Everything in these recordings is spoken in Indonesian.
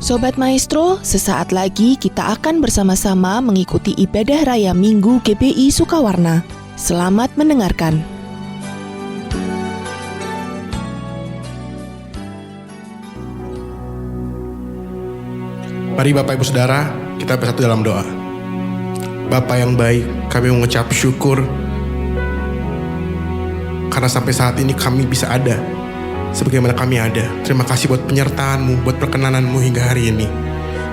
Sobat Maestro, sesaat lagi kita akan bersama-sama mengikuti ibadah raya Minggu GBI Sukawarna. Selamat mendengarkan. Mari Bapak Ibu Saudara, kita bersatu dalam doa. Bapa yang baik, kami mengucap syukur karena sampai saat ini kami bisa ada sebagaimana kami ada. Terima kasih buat penyertaan-Mu, buat perkenanan-Mu hingga hari ini.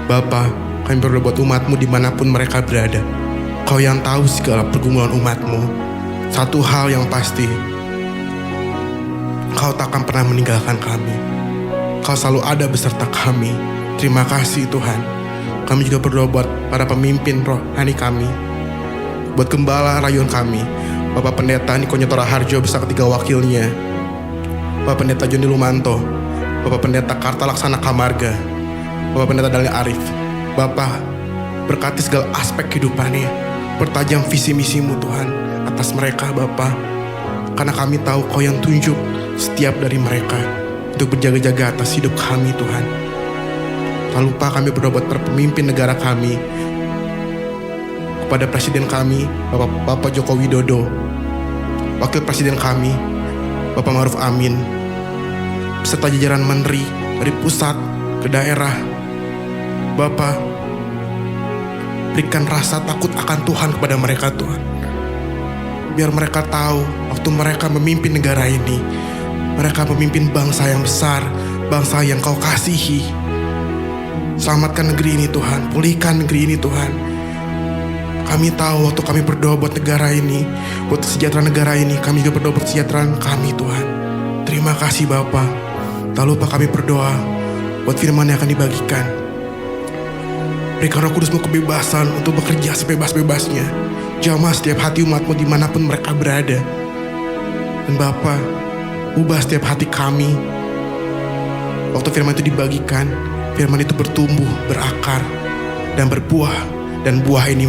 Bapa, kami berdoa buat umat-Mu dimanapun mereka berada. Kau yang tahu segala pergumulan umat-Mu. Satu hal yang pasti, Kau takkan pernah meninggalkan kami. Kau selalu ada beserta kami. Terima kasih Tuhan. Kami juga berdoa buat para pemimpin rohani kami, buat gembala rayuan kami, Bapak Pendeta Niko Nyotora Harjo beserta ketiga wakilnya, Bapak Pendeta Joni Lumanto, Bapak Pendeta Karta Laksana Kamarga, Bapak Pendeta Dali Arif. Bapak, berkati segala aspek kehidupannya, pertajam visi misimu Tuhan atas mereka Bapak, karena kami tahu Kau yang tunjuk setiap dari mereka untuk berjaga-jaga atas hidup kami Tuhan. Tak lupa kami berdoa buat para pemimpin negara kami, kepada Presiden kami, Bapak Joko Widodo, Wakil Presiden kami, Bapak Ma'ruf Amin, beserta jajaran menteri dari pusat ke daerah. Bapak, berikan rasa takut akan Tuhan kepada mereka Tuhan. Biar mereka tahu waktu mereka memimpin negara ini, mereka memimpin bangsa yang besar, bangsa yang Kau kasihi. Selamatkan negeri ini Tuhan, pulihkan negeri ini Tuhan. Kami tahu waktu kami berdoa buat negara ini, buat kesejahteraan negara ini, kami juga berdoa buat kesejahteraan kami Tuhan. Terima kasih Bapa. Tak lupa kami berdoa buat firman yang akan dibagikan. Berikan Roh Kudus-Mu kebebasan untuk bekerja sebebas-bebasnya. Jamah setiap hati umat-Mu dimanapun mereka berada. Dan Bapa, ubah setiap hati kami. Waktu firman itu dibagikan, firman itu bertumbuh, berakar, dan berbuah. Dan buah ini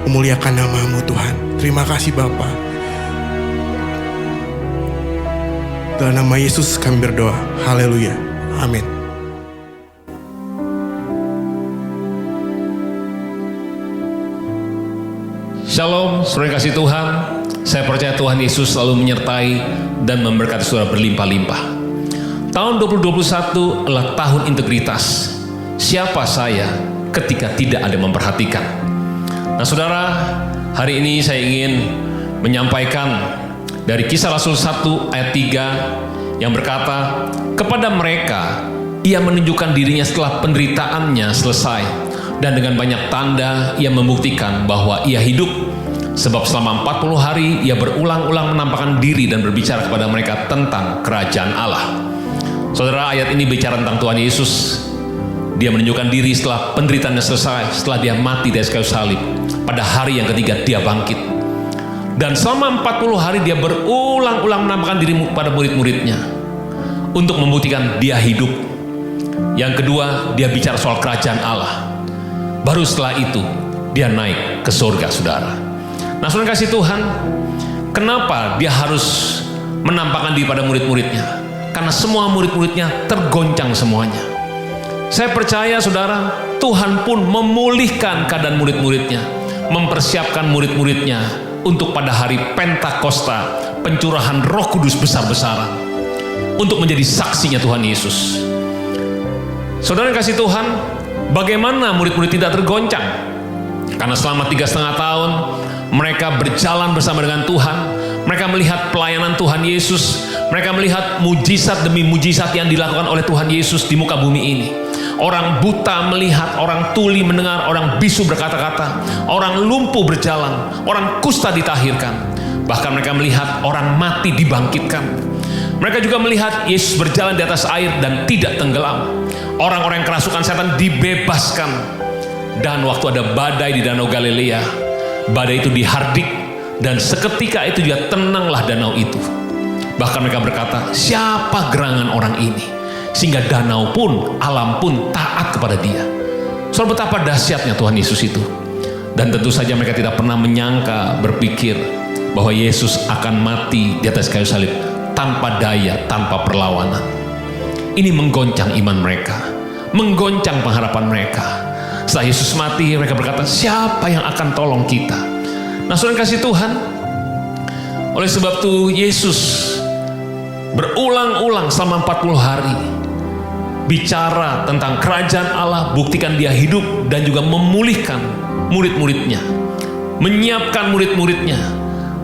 memuliakan nama-Mu Tuhan. Terima kasih Bapa. Dalam nama Yesus kami berdoa. Haleluya. Amin. Shalom, saudara kasih Tuhan. Saya percaya Tuhan Yesus selalu menyertai dan memberkati saudara berlimpah-limpah. Tahun 2021 adalah tahun integritas. Siapa saya ketika tidak ada yang memperhatikan? Nah saudara, hari ini saya ingin menyampaikan dari Kisah Rasul 1 ayat 3 yang berkata, kepada mereka ia menunjukkan dirinya setelah penderitaannya selesai, dan dengan banyak tanda ia membuktikan bahwa ia hidup. Sebab selama 40 hari ia berulang-ulang menampakkan diri dan berbicara kepada mereka tentang kerajaan Allah. Saudara, ayat ini bicara tentang Tuhan Yesus. Dia menunjukkan diri setelah penderitaannya selesai, setelah dia mati di kayu salib. Pada hari yang ketiga dia bangkit. Dan selama 40 hari dia berulang-ulang menampakkan diri pada murid-muridnya untuk membuktikan dia hidup. Yang kedua, dia bicara soal kerajaan Allah. Baru setelah itu dia naik ke surga, saudara. Nah, saudara kasih Tuhan, kenapa dia harus menampakkan diri pada murid-muridnya? Karena semua murid-muridnya tergoncang semuanya. Saya percaya saudara, Tuhan pun memulihkan keadaan murid-muridnya, mempersiapkan murid-muridnya untuk pada hari Pentakosta, pencurahan Roh Kudus besar-besaran, untuk menjadi saksinya Tuhan Yesus. Saudara yang kasih Tuhan, bagaimana murid-murid tidak tergoncang? Karena selama 3,5 tahun mereka berjalan bersama dengan Tuhan. Mereka melihat pelayanan Tuhan Yesus. Mereka melihat mujizat demi mujizat yang dilakukan oleh Tuhan Yesus di muka bumi ini. Orang buta melihat, orang tuli mendengar, orang bisu berkata-kata, orang lumpuh berjalan, orang kusta ditahirkan. Bahkan mereka melihat orang mati dibangkitkan. Mereka juga melihat Yesus berjalan di atas air dan tidak tenggelam. Orang-orang yang kerasukan setan dibebaskan. Dan waktu ada badai di Danau Galilea, badai itu dihardik, dan seketika itu juga tenanglah danau itu. Bahkan mereka berkata, siapa gerangan orang ini? Sehingga danau pun, alam pun taat kepada dia. Soal betapa dahsyatnya Tuhan Yesus itu. Dan tentu saja mereka tidak pernah menyangka, berpikir bahwa Yesus akan mati di atas kayu salib tanpa daya, tanpa perlawanan. Ini menggoncang iman mereka. menggoncang pengharapan mereka. Setelah Yesus mati, mereka berkata, siapa yang akan tolong kita? Nah, saudara kasih Tuhan, oleh sebab itu Yesus berulang-ulang selama 40 hari bicara tentang kerajaan Allah, buktikan dia hidup dan juga memulihkan murid-muridnya, menyiapkan murid-muridnya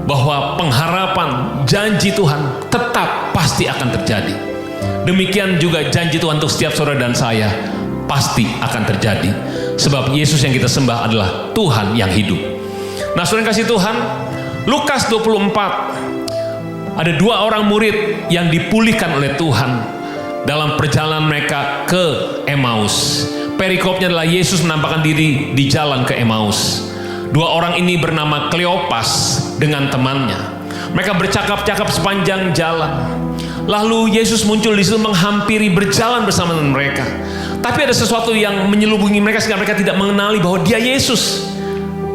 bahwa pengharapan janji Tuhan tetap pasti akan terjadi. Demikian juga janji Tuhan untuk setiap saudara dan saya pasti akan terjadi, sebab Yesus yang kita sembah adalah Tuhan yang hidup. Nah, saudara kasih Tuhan, Lukas 24, ada 2 orang murid yang dipulihkan oleh Tuhan dalam perjalanan mereka ke Emmaus. Perikopnya adalah Yesus menampakkan diri di jalan ke Emmaus. 2 orang ini bernama Kleopas dengan temannya. Mereka bercakap-cakap sepanjang jalan. Lalu Yesus muncul di situ, menghampiri, berjalan bersama dengan mereka. Tapi ada sesuatu yang menyelubungi mereka sehingga mereka tidak mengenali bahwa dia Yesus.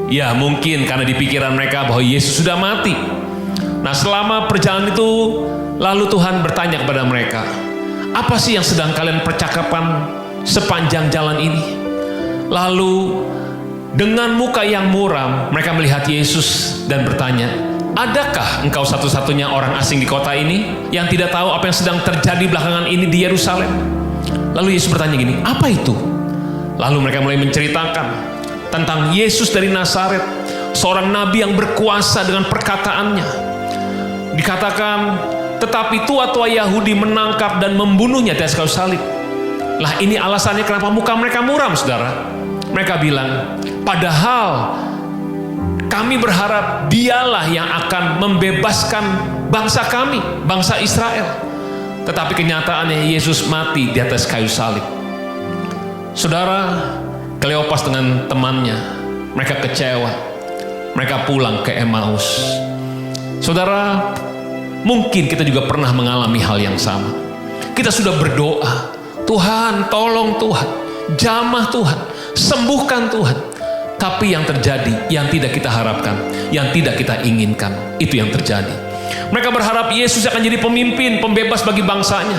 Ya, mungkin karena di pikiran mereka bahwa Yesus sudah mati. Nah, selama perjalanan itu, lalu Tuhan bertanya kepada mereka, apa sih yang sedang kalian percakapan sepanjang jalan ini? Lalu dengan muka yang muram, mereka melihat Yesus dan bertanya, adakah engkau satu-satunya orang asing di kota ini yang tidak tahu apa yang sedang terjadi belakangan ini di Yerusalem? Lalu Yesus bertanya gini, apa itu? Lalu mereka mulai menceritakan tentang Yesus dari Nazaret, seorang nabi yang berkuasa dengan perkataannya. Dikatakan, tetapi tua-tua Yahudi menangkap dan membunuhnya di atas kayu salib. Lah, ini alasannya kenapa muka mereka muram, saudara. Mereka bilang, padahal kami berharap dialah yang akan membebaskan bangsa kami, bangsa Israel. Tetapi kenyataannya Yesus mati di atas kayu salib. Saudara, Kleopas dengan temannya, mereka kecewa. Mereka pulang ke Emmaus. Saudara, mungkin kita juga pernah mengalami hal yang sama. Kita sudah berdoa, Tuhan, tolong Tuhan, jamah Tuhan, sembuhkan Tuhan. Tapi yang terjadi, yang tidak kita harapkan, yang tidak kita inginkan, itu yang terjadi. Mereka berharap Yesus akan jadi pemimpin, pembebas bagi bangsanya.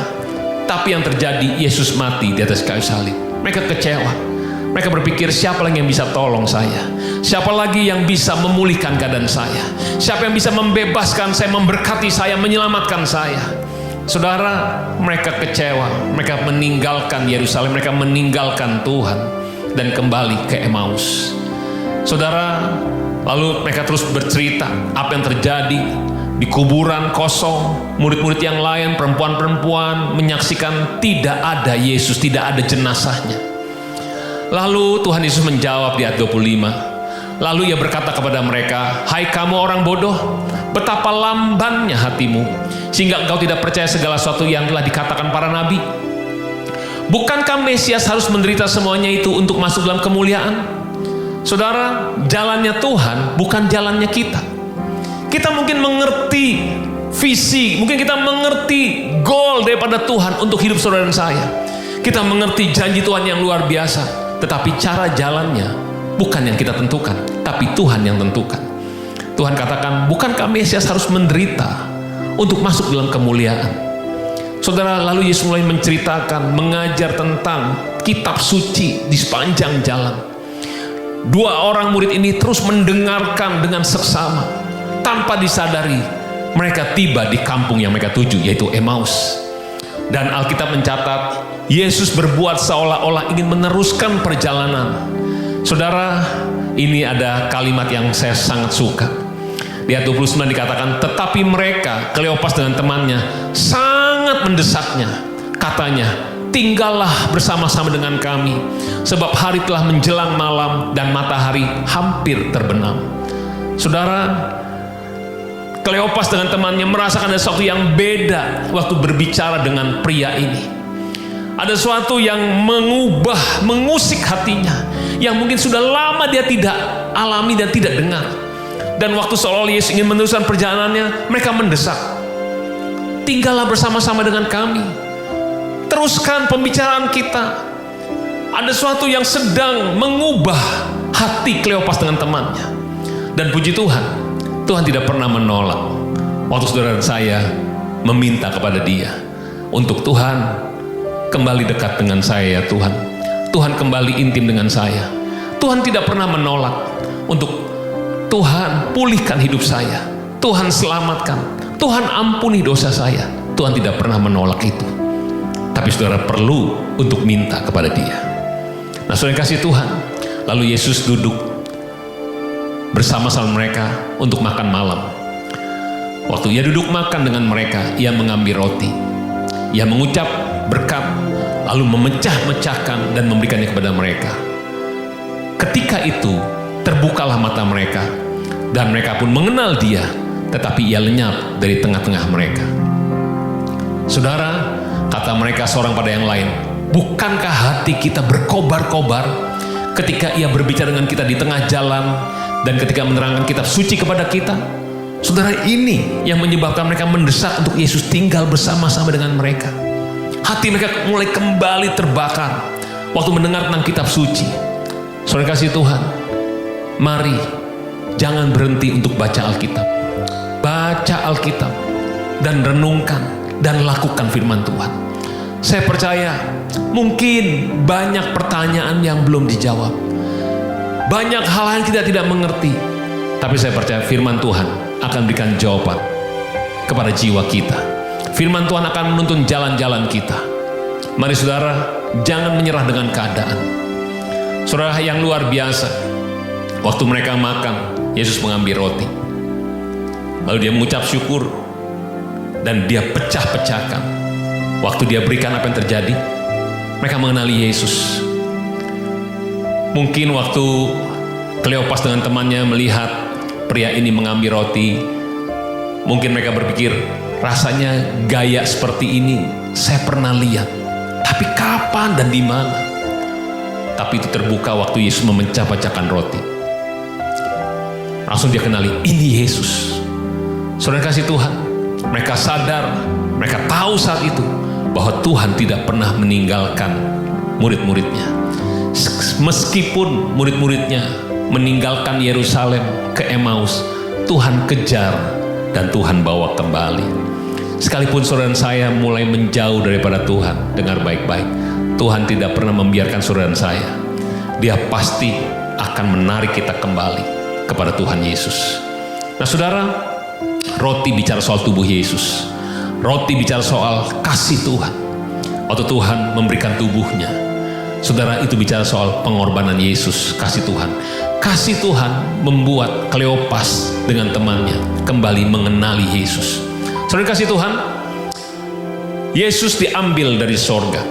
Tapi yang terjadi, Yesus mati di atas kayu salib. Mereka kecewa. Mereka berpikir, siapa lagi yang bisa tolong saya? Siapa lagi yang bisa memulihkan keadaan saya? Siapa yang bisa membebaskan saya, memberkati saya, menyelamatkan saya? Saudara, mereka kecewa. Mereka meninggalkan Yerusalem, mereka meninggalkan Tuhan dan kembali ke Emmaus. Saudara, lalu mereka terus bercerita apa yang terjadi di kuburan kosong. Murid-murid yang lain, perempuan-perempuan menyaksikan tidak ada Yesus, tidak ada jenazahnya. Lalu Tuhan Yesus menjawab di ayat 25. Lalu ia berkata kepada mereka, hai kamu orang bodoh, betapa lambannya hatimu, sehingga engkau tidak percaya segala sesuatu yang telah dikatakan para nabi. Bukankah Mesias harus menderita semuanya itu untuk masuk dalam kemuliaan? Saudara, jalannya Tuhan bukan jalannya kita. Kita mungkin mengerti visi, mungkin kita mengerti goal daripada Tuhan untuk hidup saudara dan saya. Kita mengerti janji Tuhan yang luar biasa. Tetapi cara jalannya bukan yang kita tentukan, tapi Tuhan yang tentukan. Tuhan katakan, bukankah Mesias harus menderita untuk masuk dalam kemuliaan? Saudara, lalu Yesus mulai menceritakan, mengajar tentang kitab suci di sepanjang jalan. 2 orang murid ini terus mendengarkan dengan seksama. Tanpa disadari, mereka tiba di kampung yang mereka tuju, yaitu Emmaus. Dan Alkitab mencatat, Yesus berbuat seolah-olah ingin meneruskan perjalanan. Saudara, ini ada kalimat yang saya sangat suka. Di ayat 29 dikatakan, tetapi mereka, Kleopas dengan temannya, sangat mendesaknya. Katanya, tinggallah bersama-sama dengan kami, sebab hari telah menjelang malam dan matahari hampir terbenam. Saudara, Kleopas dengan temannya merasakan ada sesuatu yang beda waktu berbicara dengan pria ini. Ada sesuatu yang mengusik hatinya, yang mungkin sudah lama dia tidak alami dan tidak dengar. Dan waktu seolah Yesus ingin meneruskan perjalanannya, mereka mendesak, tinggallah bersama-sama dengan kami, teruskan pembicaraan kita. Ada sesuatu yang sedang mengubah hati Kleopas dengan temannya. Dan puji Tuhan, Tuhan tidak pernah menolak waktu saudara dan saya meminta kepada Dia untuk Tuhan, kembali dekat dengan saya ya Tuhan. Tuhan kembali intim dengan saya. Tuhan tidak pernah menolak untuk Tuhan pulihkan hidup saya. Tuhan selamatkan. Tuhan ampuni dosa saya. Tuhan tidak pernah menolak itu. Tapi saudara perlu untuk minta kepada Dia. Nah, saudara kasih Tuhan. Lalu Yesus duduk bersama-sama mereka untuk makan malam. Waktu Ia duduk makan dengan mereka, Ia mengambil roti. Ia mengucap berkat, lalu memecah-mecahkan dan memberikannya kepada mereka. Ketika itu, terbukalah mata mereka, dan mereka pun mengenal Dia, tetapi Ia lenyap dari tengah-tengah mereka. Saudara, kata mereka seorang pada yang lain, bukankah hati kita berkobar-kobar ketika Ia berbicara dengan kita di tengah jalan dan ketika menerangkan kitab suci kepada kita? Saudara, ini yang menyebabkan mereka mendesak untuk Yesus tinggal bersama-sama dengan mereka. Hati mereka mulai kembali terbakar waktu mendengar tentang kitab suci. Saudara kasih Tuhan, mari jangan berhenti untuk baca Alkitab. Baca Alkitab dan renungkan dan lakukan firman Tuhan. Saya percaya mungkin banyak pertanyaan yang belum dijawab. Banyak hal yang kita tidak mengerti. Tapi saya percaya firman Tuhan akan berikan jawaban kepada jiwa kita. Firman Tuhan akan menuntun jalan-jalan kita. Mari saudara, jangan menyerah dengan keadaan. Saudara, yang luar biasa, waktu mereka makan, Yesus mengambil roti. Lalu Dia mengucap syukur dan Dia pecah-pecahkan. Waktu Dia berikan, apa yang terjadi? Mereka mengenali Yesus. Mungkin waktu Kleopas dengan temannya melihat pria ini mengambil roti, mungkin mereka berpikir, rasanya gaya seperti ini saya pernah lihat, tapi kapan dan di mana? Tapi itu terbuka waktu Yesus memecah-pecahkan roti. Langsung dia kenali, ini Yesus. Saudara kasih Tuhan, mereka sadar, mereka tahu saat itu bahwa Tuhan tidak pernah meninggalkan murid-muridnya. Meskipun murid-muridnya meninggalkan Yerusalem ke Emmaus, Tuhan kejar dan Tuhan bawa kembali. Sekalipun saudara dan saya mulai menjauh daripada Tuhan, dengar baik-baik, Tuhan tidak pernah membiarkan saudara dan saya. Dia pasti akan menarik kita kembali kepada Tuhan Yesus. Nah saudara, roti bicara soal tubuh Yesus. Roti bicara soal kasih Tuhan. Waktu Tuhan memberikan tubuhnya, saudara, itu bicara soal pengorbanan Yesus, kasih Tuhan. Kasih Tuhan membuat Kleopas dengan temannya kembali mengenali Yesus. Saudara kasih Tuhan, Yesus diambil dari sorga.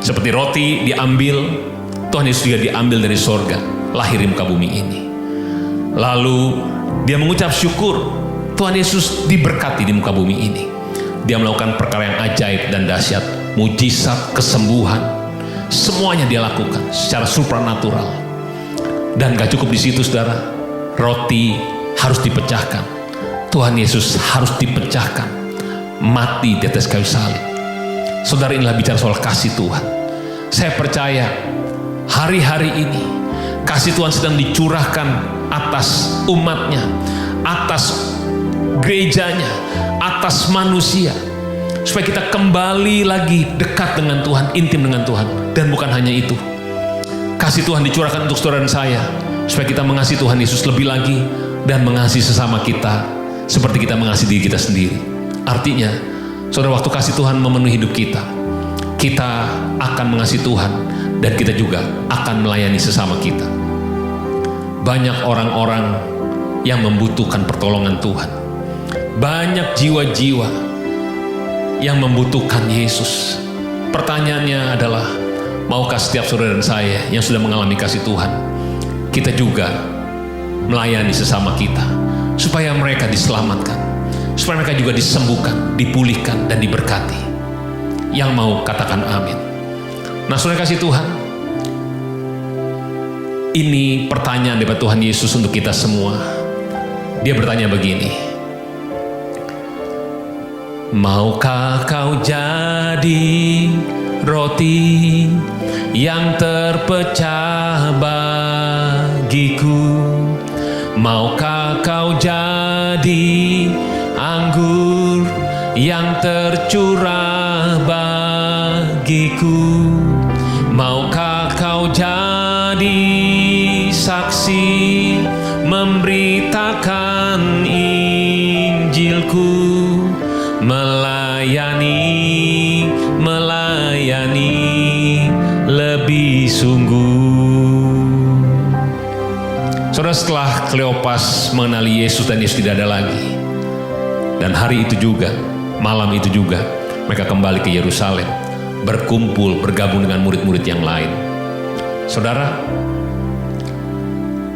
Seperti roti diambil, Tuhan Yesus juga diambil dari sorga, lahir di muka bumi ini. Lalu Dia mengucap syukur, Tuhan Yesus diberkati di muka bumi ini. Dia melakukan perkara yang ajaib dan dahsyat, mujizat, kesembuhan, semuanya Dia lakukan secara supranatural. Dan gak cukup di situ saudara, roti harus dipecahkan. Tuhan Yesus harus dipecahkan, mati di atas kayu salib. Saudara, inilah bicara soal kasih Tuhan. Saya percaya hari-hari ini kasih Tuhan sedang dicurahkan atas umatnya, atas gerejanya, atas manusia, supaya kita kembali lagi dekat dengan Tuhan, intim dengan Tuhan. Dan bukan hanya itu, kasih Tuhan dicurahkan untuk saudara dan saya, supaya kita mengasihi Tuhan Yesus lebih lagi dan mengasihi sesama kita seperti kita mengasihi diri kita sendiri. Artinya, saudara, waktu kasih Tuhan memenuhi hidup kita, kita akan mengasihi Tuhan dan kita juga akan melayani sesama kita. Banyak orang-orang yang membutuhkan pertolongan Tuhan. Banyak jiwa-jiwa yang membutuhkan Yesus. Pertanyaannya adalah, maukah setiap saudara dan saya yang sudah mengalami kasih Tuhan, kita juga melayani sesama kita, supaya mereka diselamatkan, supaya mereka juga disembuhkan, dipulihkan, dan diberkati? Yang mau katakan amin. Nah saudara kasih Tuhan, ini pertanyaan dari Tuhan Yesus untuk kita semua. Dia bertanya begini, maukah kau jadi roti yang terpecah bagiku? Maukah kau jadi anggur yang tercurah bagiku? bagiku. Maukah kau jadi saksi, memberitakan Injilku, melayani lebih sungguh. Saudara, setelah Kleopas mengenali Yesus dan Yesus tidak ada lagi, dan hari itu juga, malam itu juga, mereka kembali ke Yerusalem, berkumpul, bergabung dengan murid-murid yang lain. Saudara,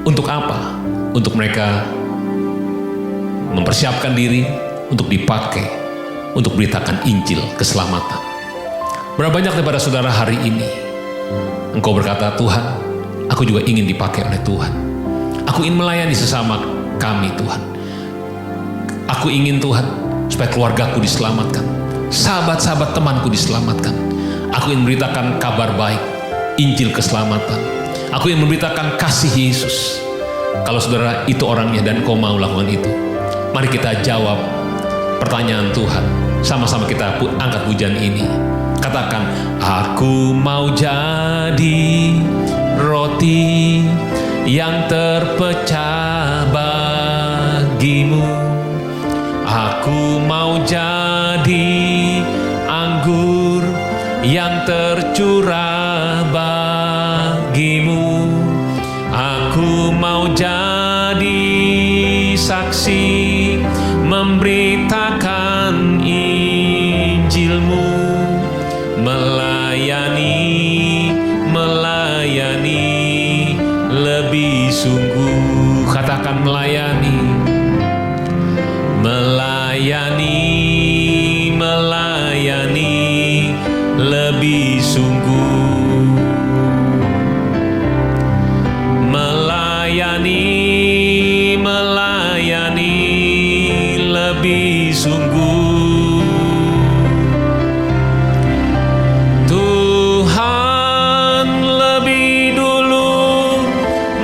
untuk apa? Untuk mereka mempersiapkan diri untuk dipakai, untuk beritakan Injil keselamatan. Berapa banyak daripada saudara hari ini, engkau berkata, Tuhan, aku juga ingin dipakai oleh Tuhan. Aku ingin melayani sesama kami, Tuhan. Aku ingin, Tuhan, supaya keluargaku diselamatkan, sahabat-sahabat temanku diselamatkan. Aku ingin memberitakan kabar baik, Injil keselamatan. Aku ingin memberitakan kasih Yesus. Kalau saudara itu orangnya dan kau mau lakukan itu, mari kita jawab pertanyaan Tuhan. Sama-sama kita angkat pujian ini. Katakan, aku mau jadi roti yang terpecah bagimu. Aku mau jadi anggur yang tercurah bagimu. Aku mau jadi saksi, memberitakan Injilmu, melayani lebih sungguh. Katakan melayani lebih sungguh. Melayani lebih sungguh. Tuhan lebih dulu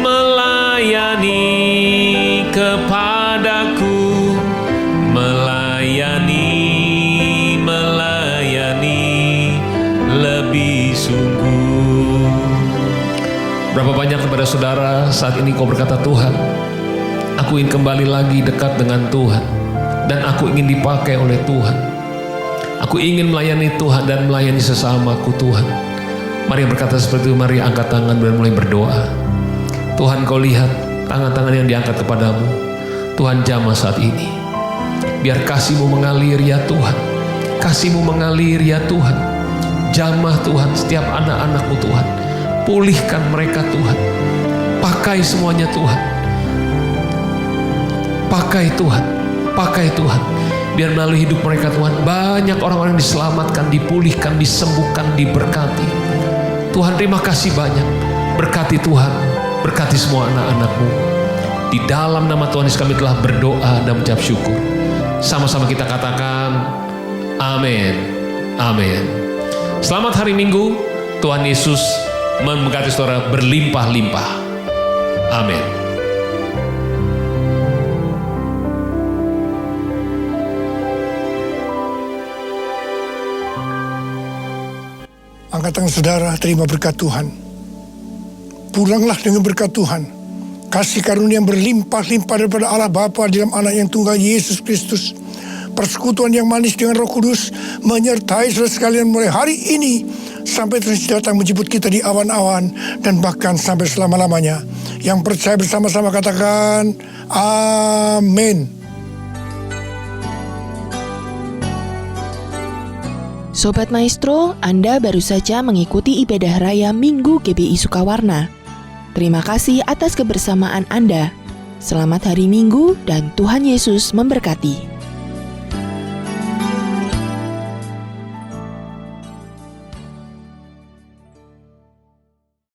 melayani kepadaku, melayani lebih sungguh. Berapa banyak kepada saudara saat ini kau berkata, Tuhan, aku ingin kembali lagi dekat dengan Tuhan, dan aku ingin dipakai oleh Tuhan. Aku ingin melayani Tuhan dan melayani sesamaku, Tuhan. Mari berkata seperti itu, mari angkat tangan dan mulai berdoa. Tuhan, kau lihat tangan-tangan yang diangkat kepadamu. Tuhan, jamah saat ini. Biar kasih-Mu mengalir ya Tuhan. Kasih-Mu mengalir ya Tuhan. Jamah Tuhan setiap anak-anak-Mu Tuhan. Pulihkan mereka Tuhan. Pakai semuanya Tuhan. Pakai Tuhan. Pakai Tuhan. Biar melalui hidup mereka Tuhan, banyak orang-orang diselamatkan, dipulihkan, disembuhkan, diberkati. Tuhan, terima kasih banyak. Berkati Tuhan. Berkati semua anak-anak-Mu. Di dalam nama Tuhan Yesus kami telah berdoa dan mengucap syukur. Sama-sama kita katakan amin. Amin. Selamat hari Minggu. Tuhan Yesus memberkati saudara berlimpah-limpah. Amin. Angkat tangan saudara, terima berkat Tuhan. Pulanglah dengan berkat Tuhan. Kasih karunia yang berlimpah-limpah daripada Allah Bapa dalam Anak yang tunggal Yesus Kristus. Persekutuan yang manis dengan Roh Kudus menyertai saudara sekalian mulai hari ini sampai terus datang menjemput kita di awan-awan dan bahkan sampai selama-lamanya. Yang percaya bersama-sama katakan amin. Sobat Maestro, Anda baru saja mengikuti ibadah raya Minggu GBI Sukawarna. Terima kasih atas kebersamaan Anda. Selamat hari Minggu dan Tuhan Yesus memberkati.